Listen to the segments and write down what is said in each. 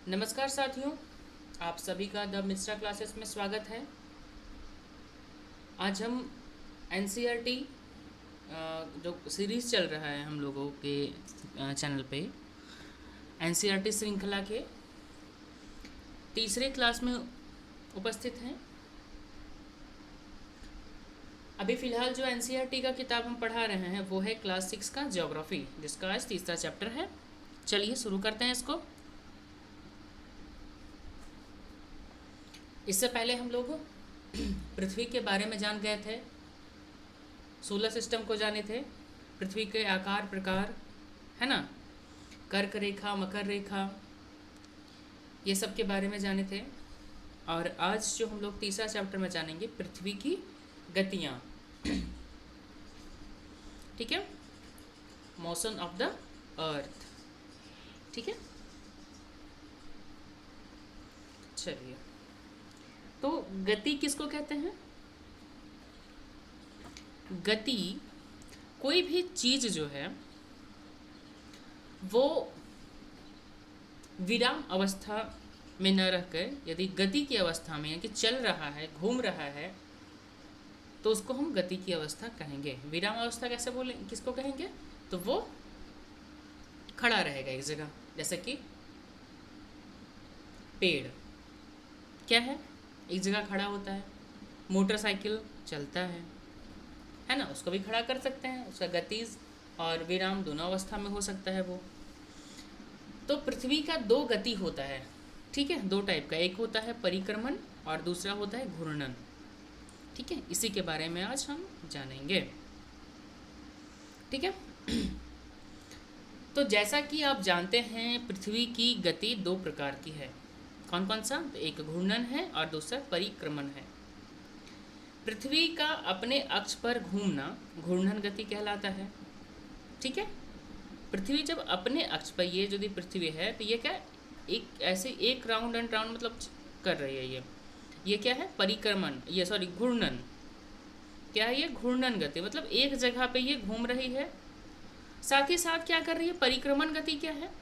नमस्कार साथियों, आप सभी का द मिस्टर क्लासेस में स्वागत है। आज हम एनसीईआरटी जो सीरीज़ चल रहा है हम लोगों के चैनल पे, एनसीईआरटी श्रृंखला के तीसरे क्लास में उपस्थित हैं। अभी फ़िलहाल जो एनसीईआरटी का किताब हम पढ़ा रहे हैं वो है क्लास 6 का ज्योग्राफी, जिसका आज तीसरा चैप्टर है। चलिए शुरू करते हैं इसको। इससे पहले हम लोग पृथ्वी के बारे में जान गए थे, सोलर सिस्टम को जाने थे, पृथ्वी के आकार प्रकार, है ना, कर्क रेखा, मकर रेखा, ये सब के बारे में जाने थे। और आज जो हम लोग तीसरा चैप्टर में जानेंगे, पृथ्वी की गतियाँ, ठीक है, मोशन ऑफ द अर्थ, ठीक है। चलिए, तो गति किसको कहते हैं? गति कोई भी चीज जो है वो विराम अवस्था में न रहकर यदि गति की अवस्था में, यानी कि चल रहा है, घूम रहा है, तो उसको हम गति की अवस्था कहेंगे। विराम अवस्था कैसे बोले, किसको कहेंगे? तो वो खड़ा रहेगा एक जगह, जैसे कि पेड़ क्या है, एक जगह खड़ा होता है। मोटरसाइकिल चलता है ना, उसको भी खड़ा कर सकते हैं, उसका गतिज और विराम दोनों अवस्था में हो सकता है वो। तो पृथ्वी का दो गति होता है, ठीक है, दो टाइप का, एक होता है परिक्रमण और दूसरा होता है घूर्णन, ठीक है। इसी के बारे में आज हम जानेंगे, ठीक है। तो जैसा कि आप जानते हैं, पृथ्वी की गति दो प्रकार की है। कौन कौन सा? तो एक घूर्णन है और दूसरा परिक्रमण है। पृथ्वी का अपने अक्ष पर घूमना घूर्णन गति कहलाता है, ठीक है। पृथ्वी जब अपने अक्ष पर, ये यदि पृथ्वी है तो ये क्या, एक ऐसे एक राउंड एंड राउंड मतलब कर रही है, ये क्या है? परिक्रमण, ये सॉरी घूर्णन। क्या है ये? घूर्णन गति, मतलब एक जगह पे ये घूम रही है, साथ ही साथ क्या कर रही है? परिक्रमण गति क्या है?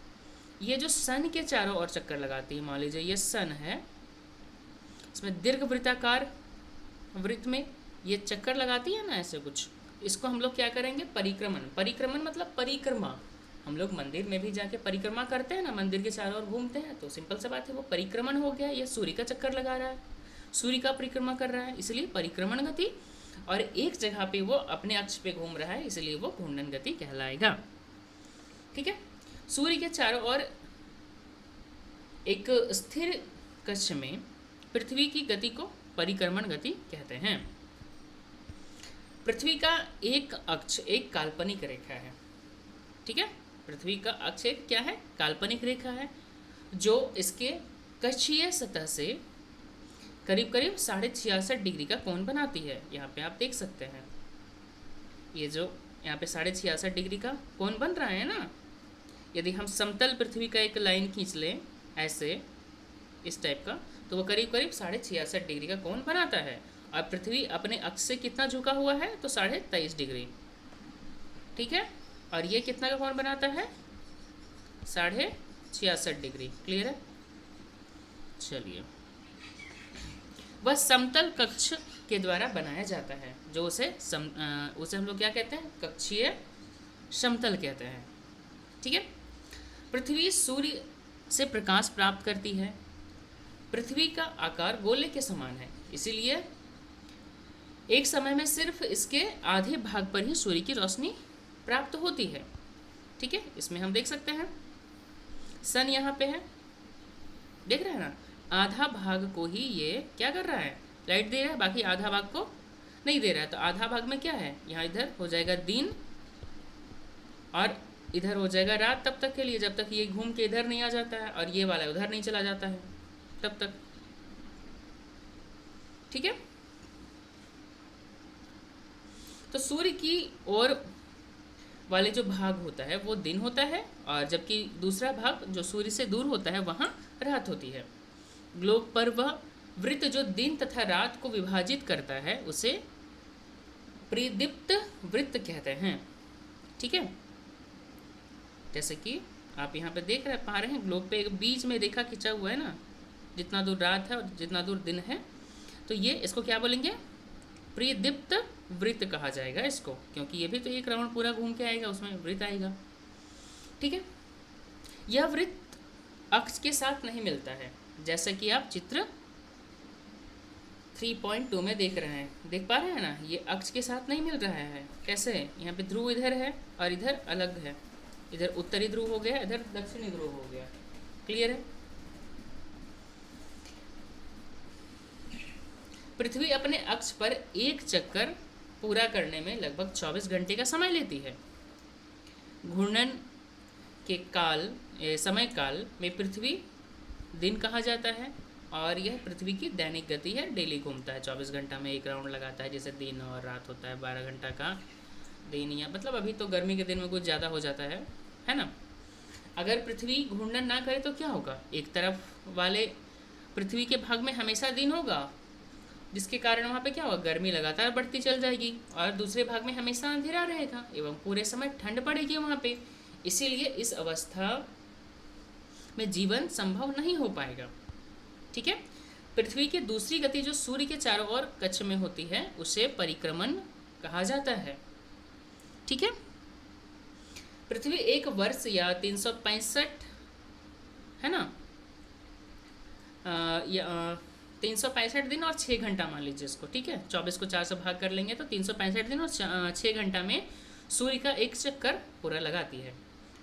ये जो सन के चारों ओर चक्कर लगाती है, मान लीजिए ये सन है, इसमें दीर्घ वृत्ताकार वृत्त में ये चक्कर लगाती है ना, ऐसे कुछ, इसको हम लोग क्या करेंगे? परिक्रमण। परिक्रमण मतलब परिक्रमा। हम लोग मंदिर में भी जाके परिक्रमा करते हैं ना, मंदिर के चारों ओर घूमते हैं, तो सिंपल सा बात है, वो परिक्रमण हो गया। ये सूर्य का चक्कर लगा रहा है, सूर्य का परिक्रमा कर रहा है, इसलिए परिक्रमण गति। और एक जगह पे वो अपने अक्ष पे घूम रहा है, इसलिए वो घूर्णन गति कहलाएगा, ठीक है। सूर्य के चारों ओर एक स्थिर कक्ष में पृथ्वी की गति को परिक्रमण गति कहते हैं। पृथ्वी का एक अक्ष एक काल्पनिक रेखा है, ठीक है। पृथ्वी का अक्ष एक क्या है? काल्पनिक रेखा है, जो इसके कक्षीय सतह से करीब करीब 66.5 डिग्री का कोण बनाती है। यहाँ पे आप देख सकते हैं, ये जो यहाँ पे 66.5 डिग्री का कोण बन रहा है ना, यदि हम समतल पृथ्वी का एक लाइन खींच लें ऐसे, इस टाइप का, तो वो करीब करीब 66.5 डिग्री का कोण बनाता है। और पृथ्वी अपने अक्ष से कितना झुका हुआ है? तो 23.5 डिग्री, ठीक है। और ये कितना का कोण बनाता है? 66.5 डिग्री। क्लियर है? चलिए, वह समतल कक्ष के द्वारा बनाया जाता है, जो उसे हम लोग क्या कहते हैं? कक्षीय समतल कहते हैं, ठीक है। पृथ्वी सूर्य से प्रकाश प्राप्त करती है। पृथ्वी का आकार गोले के समान है, इसीलिए एक समय में सिर्फ इसके आधे भाग पर ही सूर्य की रोशनी प्राप्त होती है, ठीक है। इसमें हम देख सकते हैं सन यहाँ पे है, देख रहे हैं ना, आधा भाग को ही ये क्या कर रहा है? लाइट दे रहा है, बाकी आधा भाग को नहीं दे रहा है। तो आधा भाग में क्या है? यहाँ इधर हो जाएगा दिन और इधर हो जाएगा रात, तब तक के लिए, जब तक ये घूम के इधर नहीं आ जाता है और ये वाला उधर नहीं चला जाता है, तब तक, ठीक है। तो सूर्य की ओर वाले जो भाग होता है वो दिन होता है, और जबकि दूसरा भाग जो सूर्य से दूर होता है वहाँ रात होती है। ग्लोब पर वह वृत्त जो दिन तथा रात को विभाजित करता है उसे प्रदीप्त वृत्त कहते हैं, ठीक है। जैसे कि आप यहाँ पे देख रहे पा रहे हैं ग्लोब पे एक बीच में रेखा खिंचा हुआ है ना, जितना दूर रात है और जितना दूर दिन है, तो ये इसको क्या बोलेंगे, प्रीदीप्त वृत्त कहा जाएगा इसको, क्योंकि ये भी तो एक राउंड पूरा घूम के आएगा, उसमें वृत्त आएगा। ठीक है, यह वृत्त अक्ष के साथ नहीं मिलता है, जैसा कि आप चित्र 3.2 में देख रहे हैं, देख पा रहे हैं ना, ये अक्ष के साथ नहीं मिल रहा है। कैसे, यहाँ पे ध्रुव इधर है और इधर अलग है, इधर उत्तरी ध्रुव हो गया, इधर दक्षिणी ध्रुव हो गया। क्लियर है। पृथ्वी अपने अक्ष पर एक चक्कर पूरा करने में लगभग 24 घंटे का समय लेती है। घूर्णन के समय काल में पृथ्वी दिन कहा जाता है, और यह पृथ्वी की दैनिक गति है, डेली घूमता है, 24 घंटा में एक राउंड लगाता है, जैसे दिन और रात होता है, 12 घंटा का दिन, या मतलब अभी तो गर्मी के दिन में कुछ ज़्यादा हो जाता है ना। अगर पृथ्वी घूर्णन ना करे तो क्या होगा, एक तरफ वाले पृथ्वी के भाग में हमेशा दिन होगा, जिसके कारण वहाँ पे क्या होगा, गर्मी लगातार बढ़ती चल जाएगी, और दूसरे भाग में हमेशा अंधेरा रहेगा एवं पूरे समय ठंड पड़ेगी वहाँ पे। इसीलिए इस अवस्था में जीवन संभव नहीं हो पाएगा। ठीक है। पृथ्वी की दूसरी गति जो सूर्य के चारों ओर कक्ष में होती है, उसे परिक्रमण कहा जाता है। ठीक है। पृथ्वी एक वर्ष या 365 है ना, 365 दिन और 6 घंटा मान लीजिए इसको। ठीक है, 24 को 4 से भाग कर लेंगे तो 365 दिन और 6 घंटा में सूर्य का एक चक्कर पूरा लगाती है।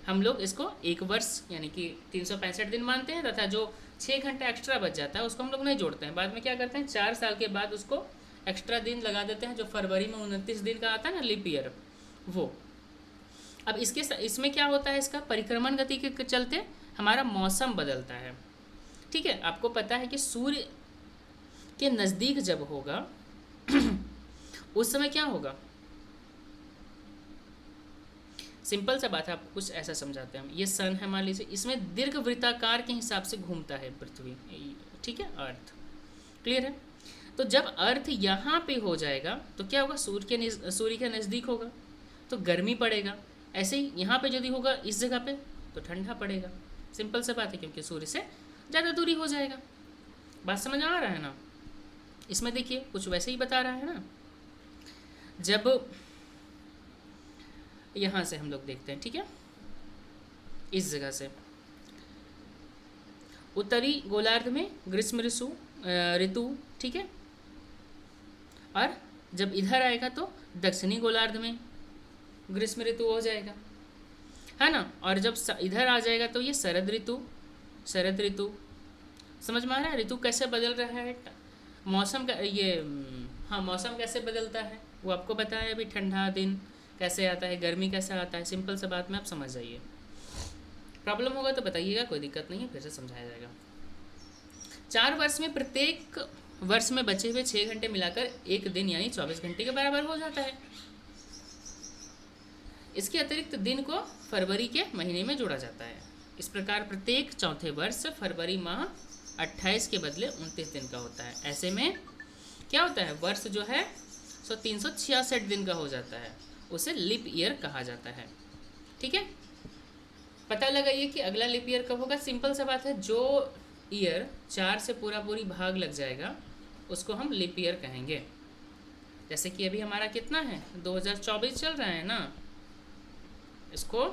हम लोग इसको एक वर्ष यानी कि 365 दिन मानते हैं, तथा जो 6 घंटा एक्स्ट्रा बच जाता है उसको हम लोग नहीं जोड़ते हैं, बाद में क्या करते हैं 4 साल के बाद उसको एक्स्ट्रा दिन लगा देते हैं, जो फरवरी में 29 दिन का आता है ना, लीप ईयर, वो। अब इसमें क्या होता है, इसका परिक्रमण गति के चलते हमारा मौसम बदलता है। ठीक है, आपको पता है कि सूर्य के नज़दीक जब होगा उस समय क्या होगा, सिंपल सा बात है, आपको कुछ ऐसा समझाते हैं हम। ये सन है मान लीजिए, इसमें दीर्घ वृत्ताकार के हिसाब से घूमता है पृथ्वी। ठीक है, अर्थ। क्लियर है। तो जब अर्थ यहाँ पे हो जाएगा तो क्या होगा, सूर्य के नज़दीक होगा तो गर्मी पड़ेगा, ऐसे ही यहाँ पे यदि होगा इस जगह पे तो ठंडा पड़ेगा। सिंपल सा बात है, क्योंकि सूर्य से ज़्यादा दूरी हो जाएगा। बात समझ आ रहा है ना। इसमें देखिए कुछ वैसे ही बता रहा है ना। जब यहाँ से हम लोग देखते हैं, ठीक है, इस जगह से उत्तरी गोलार्ध में ग्रीष्म ऋतु, ठीक है, और जब इधर आएगा तो दक्षिणी गोलार्ध में ग्रीष्म ऋतु हो जाएगा, है ना। और जब इधर आ जाएगा तो ये शरद ऋतु। समझ में आ रहा है ऋतु कैसे बदल रहा है, मौसम का ये, हाँ, मौसम कैसे बदलता है वो आपको पता है। अभी ठंडा दिन कैसे आता है, गर्मी कैसे आता है, सिंपल सा बात में आप समझ जाइए। प्रॉब्लम होगा तो बताइएगा, कोई दिक्कत नहीं है, फिर से समझाया जाएगा। 4 वर्ष में प्रत्येक वर्ष में बचे हुए 6 घंटे मिलाकर एक दिन यानी 24 घंटे के बराबर हो जाता है। इसके अतिरिक्त दिन को फरवरी के महीने में जोड़ा जाता है। इस प्रकार प्रत्येक चौथे वर्ष फरवरी माह 28 के बदले 29 दिन का होता है। ऐसे में क्या होता है, वर्ष जो है 366 दिन का हो जाता है, उसे लीप ईयर कहा जाता है। ठीक है, पता लगाइए कि अगला लीप ईयर कब होगा। सिंपल सा बात है, जो ईयर 4 से पूरी भाग लग जाएगा उसको हम लीप ईयर कहेंगे। जैसे कि अभी हमारा कितना है, 2024 चल रहा है ना, इसको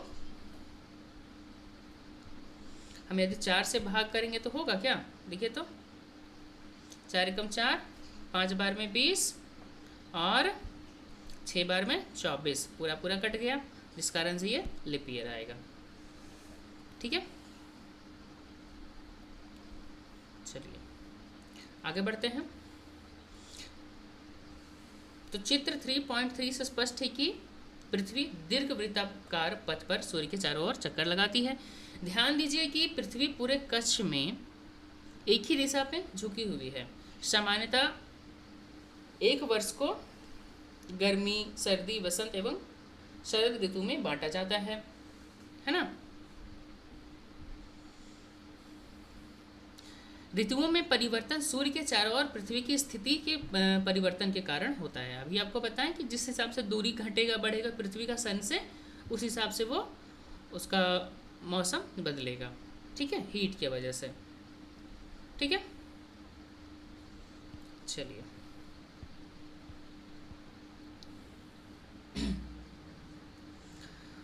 हम यदि 4 से भाग करेंगे तो होगा क्या, देखिए तो 4 एकम 4, 5 बार में 20 और 6 बार में 24, पूरा कट गया, जिस कारण से ये लीप ईयर आएगा। ठीक है, चलिए आगे बढ़ते हैं। तो चित्र 3.3 से स्पष्ट है कि पृथ्वी दीर्घ वृत्ताकार पथ पर सूर्य के चारों ओर चक्कर लगाती है। ध्यान दीजिए कि पृथ्वी पूरे कक्ष में एक ही दिशा पे झुकी हुई है। सामान्यतः एक वर्ष को गर्मी, सर्दी, वसंत एवं शरद ऋतु में बांटा जाता है ना। ऋतुओं में परिवर्तन सूर्य के चारों ओर पृथ्वी की स्थिति के परिवर्तन के कारण होता है। अभी आपको बताएं कि जिस हिसाब से दूरी घटेगा बढ़ेगा पृथ्वी का सन से, उस हिसाब से वो उसका मौसम बदलेगा, ठीक है, हीट की वजह से, ठीक है। चलिए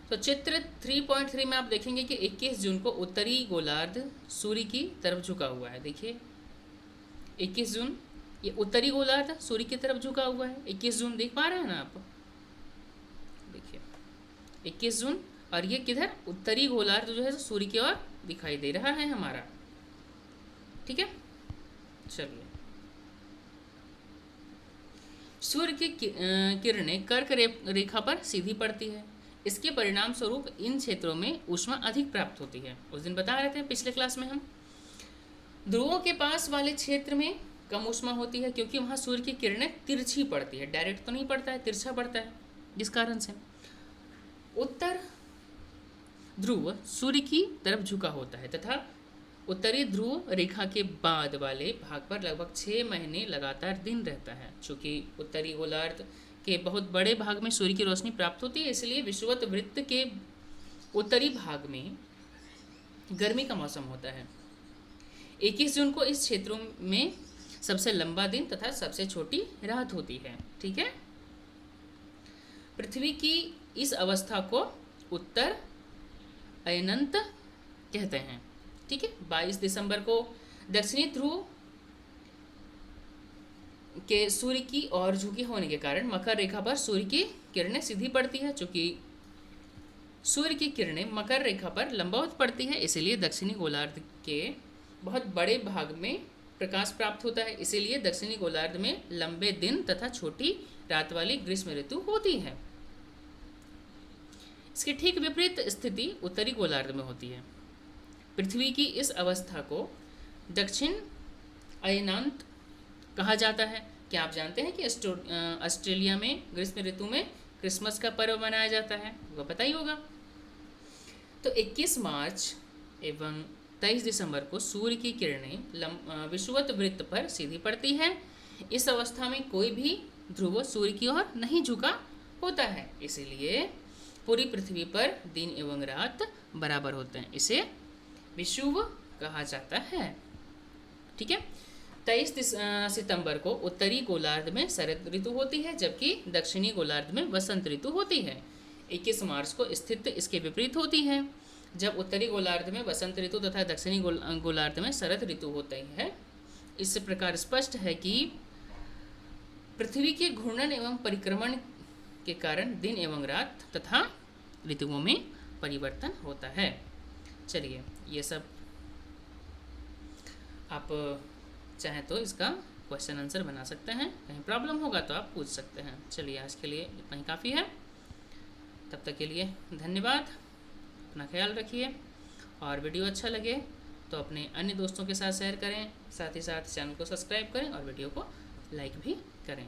तो चित्र 3.3 में आप देखेंगे कि 21 जून को उत्तरी गोलार्ध सूर्य की तरफ झुका हुआ है। देखिए 21 जून, ये उत्तरी गोलार्ध सूर्य की तरफ झुका हुआ है। 21 जून देख पा रहे हैं ना आप, देखिए 21 जून, और ये किधर, उत्तरी गोलार्ध जो है सूर्य की ओर दिखाई दे रहा है हमारा, ठीक है। चलिए सूर्य की किरणें कर्क रेखा पर सीधी पड़ती है। इसके परिणाम स्वरूप इन क्षेत्रों में ऊष्मा अधिक प्राप्त होती है। उस दिन बता रहे थे पिछले क्लास में हम, ध्रुवों के पास वाले क्षेत्र में कम ऊष्मा होती है क्योंकि वहाँ सूर्य की किरणें तिरछी पड़ती है, डायरेक्ट तो नहीं पड़ता है, तिरछा पड़ता है, जिस कारण से उत्तर ध्रुव सूर्य की तरफ झुका होता है तथा उत्तरी ध्रुव रेखा के बाद वाले भाग पर लगभग 6 महीने लगातार दिन रहता है। चूँकि उत्तरी गोलार्ध के बहुत बड़े भाग में सूर्य की रोशनी प्राप्त होती है, इसलिए विषुवत वृत्त के उत्तरी भाग में गर्मी का मौसम होता है। 21 जून को इस क्षेत्रों में सबसे लंबा दिन तथा सबसे छोटी रात होती है, ठीक है। पृथ्वी की इस अवस्था को उत्तर अयनंत कहते हैं, ठीक है। 22 दिसंबर को दक्षिणी ध्रुव के सूर्य की ओर झुकी होने के कारण मकर रेखा पर सूर्य की किरणें सीधी पड़ती है। चूंकि सूर्य की किरणें मकर रेखा पर लंबवत पड़ती है, इसीलिए दक्षिणी गोलार्ध के बहुत बड़े भाग में प्रकाश प्राप्त होता है। इसीलिए दक्षिणी गोलार्ध में लंबे दिन तथा छोटी रात वाली ग्रीष्म ऋतु होती है। इसकी ठीक विपरीत स्थिति उत्तरी गोलार्ध में होती है। पृथ्वी की इस अवस्था को दक्षिण अयनांत कहा जाता है। क्या आप जानते हैं कि ऑस्ट्रेलिया में ग्रीष्म ऋतु में क्रिसमस का पर्व मनाया जाता है, वो पता ही होगा। तो 21 मार्च एवं 23 दिसंबर को सूर्य की किरणें विषुवत वृत्त पर सीधी पड़ती है। इस अवस्था में कोई भी ध्रुव सूर्य की ओर नहीं झुका होता है, इसीलिए पूरी पृथ्वी पर दिन एवं रात बराबर होते हैं। इसे विषुव कहा जाता है, ठीक है। 23 सितंबर को उत्तरी गोलार्ध में शरद ऋतु होती है, जबकि दक्षिणी गोलार्ध में वसंत ऋतु होती है। 21 मार्च को स्थिति इसके विपरीत होती है, जब उत्तरी गोलार्ध में वसंत ऋतु तथा दक्षिणी गोलार्ध में शरद ऋतु होती है। इस प्रकार स्पष्ट है कि पृथ्वी के घूर्णन एवं परिक्रमण के कारण दिन एवं रात तथा ऋतुओं में परिवर्तन होता है। चलिए ये सब आप चाहें तो इसका क्वेश्चन आंसर बना सकते हैं, कहीं प्रॉब्लम होगा तो आप पूछ सकते हैं। चलिए आज के लिए इतना ही काफ़ी है, तब तक के लिए धन्यवाद, अपना ख्याल रखिए, और वीडियो अच्छा लगे तो अपने अन्य दोस्तों के साथ शेयर करें, साथ ही साथ चैनल को सब्सक्राइब करें और वीडियो को लाइक भी करें।